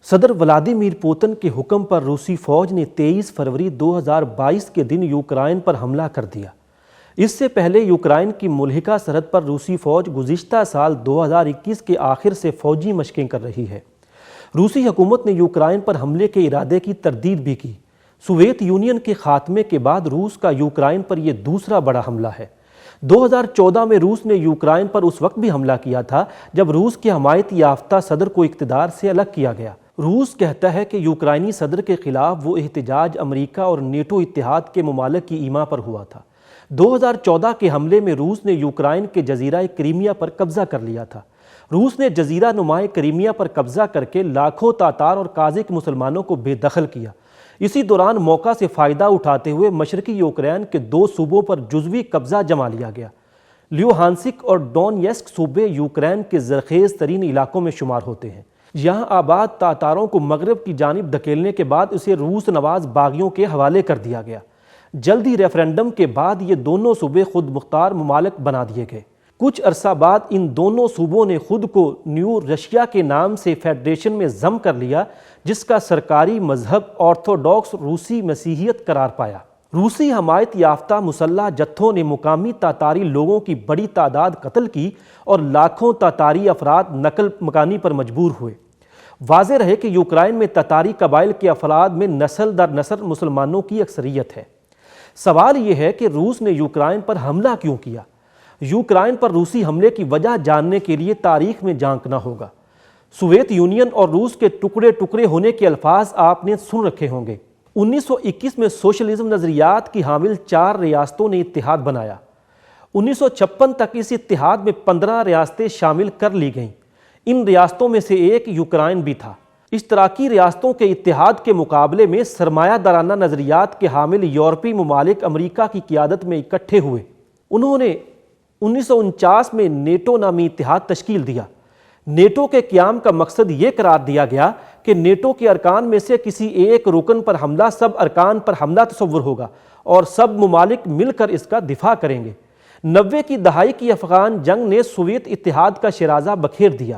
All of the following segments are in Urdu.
صدر ولادیمیر پوتن کے حکم پر روسی فوج نے 23 فروری 2022 کے دن یوکرائن پر حملہ کر دیا۔ اس سے پہلے یوکرائن کی ملحقہ سرحد پر روسی فوج گزشتہ سال 2021 کے آخر سے فوجی مشقیں کر رہی ہے۔ روسی حکومت نے یوکرائن پر حملے کے ارادے کی تردید بھی کی۔ سوویت یونین کے خاتمے کے بعد روس کا یوکرائن پر یہ دوسرا بڑا حملہ ہے۔ 2014 میں روس نے یوکرائن پر اس وقت بھی حملہ کیا تھا جب روس کے حمایت یافتہ صدر کو اقتدار سے الگ کیا گیا۔ روس کہتا ہے کہ یوکرائنی صدر کے خلاف وہ احتجاج امریکہ اور نیٹو اتحاد کے ممالک کی ایما پر ہوا تھا۔ 2014 کے حملے میں روس نے یوکرائن کے جزیرہ کریمیا پر قبضہ کر لیا تھا۔ روس نے جزیرہ نما کریمیا پر قبضہ کر کے لاکھوں تاتار اور قازق مسلمانوں کو بے دخل کیا۔ اسی دوران موقع سے فائدہ اٹھاتے ہوئے مشرقی یوکرائن کے 2 صوبوں پر جزوی قبضہ جما لیا گیا۔ لیوہانسک اور ڈونیسک صوبے یوکرائن کے زرخیز ترین علاقوں میں شمار ہوتے ہیں۔ یہاں آباد تاتاروں کو مغرب کی جانب دھکیلنے کے بعد اسے روس نواز باغیوں کے حوالے کر دیا گیا۔ جلد ہی ریفرینڈم کے بعد یہ دونوں صوبے خود مختار ممالک بنا دیے گئے۔ کچھ عرصہ بعد ان دونوں صوبوں نے خود کو نیو رشیا کے نام سے فیڈریشن میں ضم کر لیا، جس کا سرکاری مذہب آرتھوڈاکس روسی مسیحیت قرار پایا۔ روسی حمایت یافتہ مسلح جتھوں نے مقامی تاتاری لوگوں کی بڑی تعداد قتل کی اور لاکھوں تاتاری افراد نقل مکانی پر مجبور ہوئے۔ واضح رہے کہ یوکرائن میں تاتاری قبائل کے افراد میں نسل در نسل مسلمانوں کی اکثریت ہے۔ سوال یہ ہے کہ روس نے یوکرائن پر حملہ کیوں کیا؟ یوکرائن پر روسی حملے کی وجہ جاننے کے لیے تاریخ میں جھانکنا ہوگا۔ سوویت یونین اور روس کے ٹکڑے ٹکڑے ہونے کے الفاظ آپ نے سن رکھے ہوں گے۔ 1921 میں سوشلزم نظریات کی حامل 4 ریاستوں نے اتحاد بنایا۔ 1956 تک اس اتحاد میں 15 ریاستیں شامل کر لی گئیں۔ ان ریاستوں میں سے ایک یوکرائن بھی تھا۔ اشتراکی ریاستوں کے اتحاد کے مقابلے میں سرمایہ دارانہ نظریات کے حامل یورپی ممالک امریکہ کی قیادت میں اکٹھے ہوئے۔ انہوں نے 1949 میں نیٹو نامی اتحاد تشکیل دیا۔ نیٹو کے قیام کا مقصد یہ قرار دیا گیا کہ نیٹو کے ارکان میں سے کسی ایک رکن پر حملہ سب ارکان پر حملہ تصور ہوگا اور سب ممالک مل کر اس کا دفاع کریں گے۔ 90 کی دہائی کی افغان جنگ نے سوویت اتحاد کا شیرازہ بکھیر دیا۔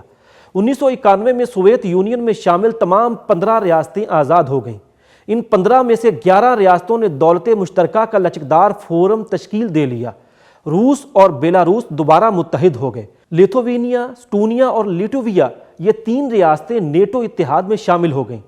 1991 میں سوویت یونین میں شامل تمام 15 ریاستیں آزاد ہو گئیں۔ ان 15 میں سے 11 ریاستوں نے دولت مشترکہ کا لچکدار فورم تشکیل دے لیا۔ روس اور بیلاروس دوبارہ متحد ہو گئے۔ لیتھوینیا، اسٹونیا اور لیٹویا یہ 3 ریاستیں نیٹو اتحاد میں شامل ہو گئیں۔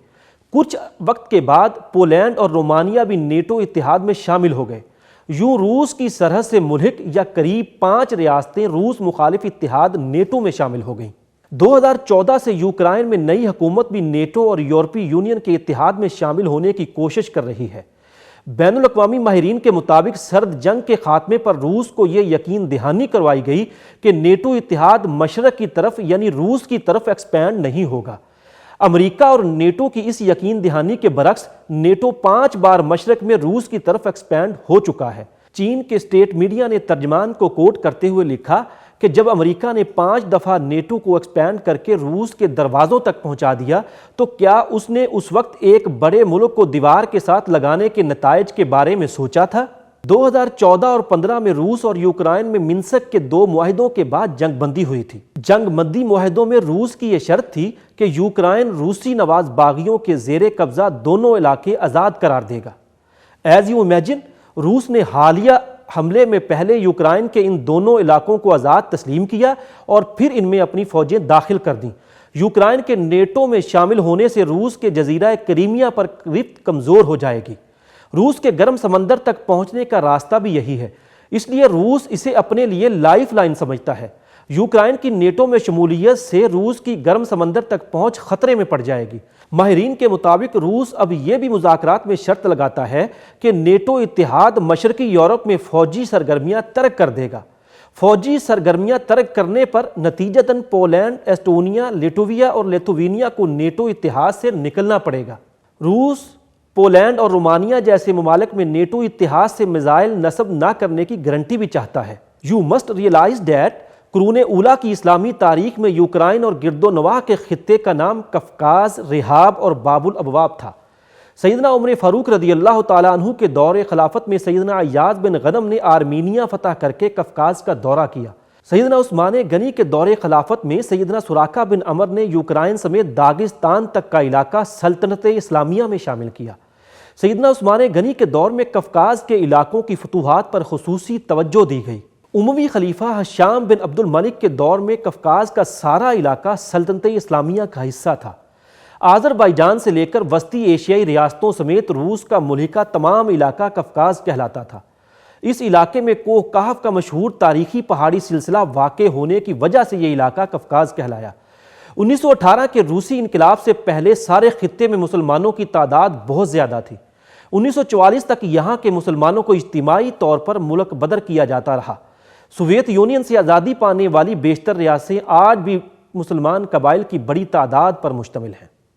کچھ وقت کے بعد پولینڈ اور رومانیہ بھی نیٹو اتحاد میں شامل ہو گئے۔ یوں روس کی سرحد سے ملحق یا قریب 5 ریاستیں روس مخالف اتحاد نیٹو میں شامل ہو گئیں۔ 2014 سے یوکرائن میں نئی حکومت بھی نیٹو اور یورپی یونین کے اتحاد میں شامل ہونے کی کوشش کر رہی ہے۔ بین الاقوامی ماہرین کے مطابق سرد جنگ کے خاتمے پر روس کو یہ یقین دہانی کروائی گئی کہ نیٹو اتحاد مشرق کی طرف یعنی روس کی طرف ایکسپینڈ نہیں ہوگا۔ امریکہ اور نیٹو کی اس یقین دہانی کے برعکس نیٹو 5 بار مشرق میں روس کی طرف ایکسپینڈ ہو چکا ہے۔ چین کے اسٹیٹ میڈیا نے ترجمان کو کوٹ کرتے ہوئے لکھا کہ جب امریکہ نے 5 دفعہ نیٹو کو ایکسپینڈ کر کے روس کے دروازوں تک پہنچا دیا تو کیا اس نے اس وقت ایک بڑے ملک کو دیوار کے ساتھ لگانے کے نتائج کے بارے میں سوچا تھا؟ 2014 اور 15 میں روس اور یوکرائن میں منسک کے 2 معاہدوں کے بعد جنگ بندی ہوئی تھی۔ جنگ بندی معاہدوں میں روس کی یہ شرط تھی کہ یوکرائن روسی نواز باغیوں کے زیر قبضہ دونوں علاقے آزاد قرار دے گا۔ ایز یو امیجن، روس نے حالیہ حملے میں پہلے یوکرائن کے ان دونوں علاقوں کو آزاد تسلیم کیا اور پھر ان میں اپنی فوجیں داخل کر دیں۔ یوکرائن کے نیٹو میں شامل ہونے سے روس کے جزیرہ کریمیا پر رفت کمزور ہو جائے گی۔ روس کے گرم سمندر تک پہنچنے کا راستہ بھی یہی ہے، اس لیے روس اسے اپنے لیے لائف لائن سمجھتا ہے۔ یوکرائن کی نیٹو میں شمولیت سے روس کی گرم سمندر تک پہنچ خطرے میں پڑ جائے گی۔ ماہرین کے مطابق روس اب یہ بھی مذاکرات میں شرط لگاتا ہے کہ نیٹو اتحاد مشرقی یورپ میں فوجی سرگرمیاں ترک کر دے گا۔ فوجی سرگرمیاں ترک کرنے پر نتیجتاً پولینڈ، ایسٹونیا، لیٹویا اور لیتھوینیا کو نیٹو اتحاد سے نکلنا پڑے گا۔ روس، پولینڈ اور رومانیہ جیسے ممالک میں نیٹو اتحاد سے میزائل نصب نہ کرنے کی گارنٹی بھی چاہتا ہے۔ یو مسٹ ریئلائز دیٹ قرون اولیٰ کی اسلامی تاریخ میں یوکرائن اور گرد و نواح کے خطے کا نام کفکاز، رحاب اور باب الابواب تھا۔ سیدنا عمر فاروق رضی اللہ تعالیٰ عنہ کے دور خلافت میں سیدنا عیاض بن غنم نے آرمینیا فتح کر کے کفکاز کا دورہ کیا۔ سیدنا عثمان غنی کے دور خلافت میں سیدنا سراقہ بن عمر نے یوکرائن سمیت داغستان تک کا علاقہ سلطنت اسلامیہ میں شامل کیا۔ سیدنا عثمان غنی کے دور میں قفقاز کے علاقوں کی فتوحات پر خصوصی توجہ دی گئی۔ اموی خلیفہ ہشام بن عبد الملک کے دور میں قفقاز کا سارا علاقہ سلطنت اسلامیہ کا حصہ تھا۔ آذربائیجان سے لے کر وسطی ایشیائی ریاستوں سمیت روس کا ملحقہ تمام علاقہ قفقاز کہلاتا تھا۔ اس علاقے میں کوہ کہف کا مشہور تاریخی پہاڑی سلسلہ واقع ہونے کی وجہ سے یہ علاقہ قفقاز کہلایا۔ 1918 کے روسی انقلاب سے پہلے سارے خطے میں مسلمانوں کی تعداد بہت زیادہ تھی۔ 1944 تک یہاں کے مسلمانوں کو اجتماعی طور پر ملک بدر کیا جاتا رہا۔ سوویت یونین سے آزادی پانے والی بیشتر ریاستیں آج بھی مسلمان قبائل کی بڑی تعداد پر مشتمل ہیں۔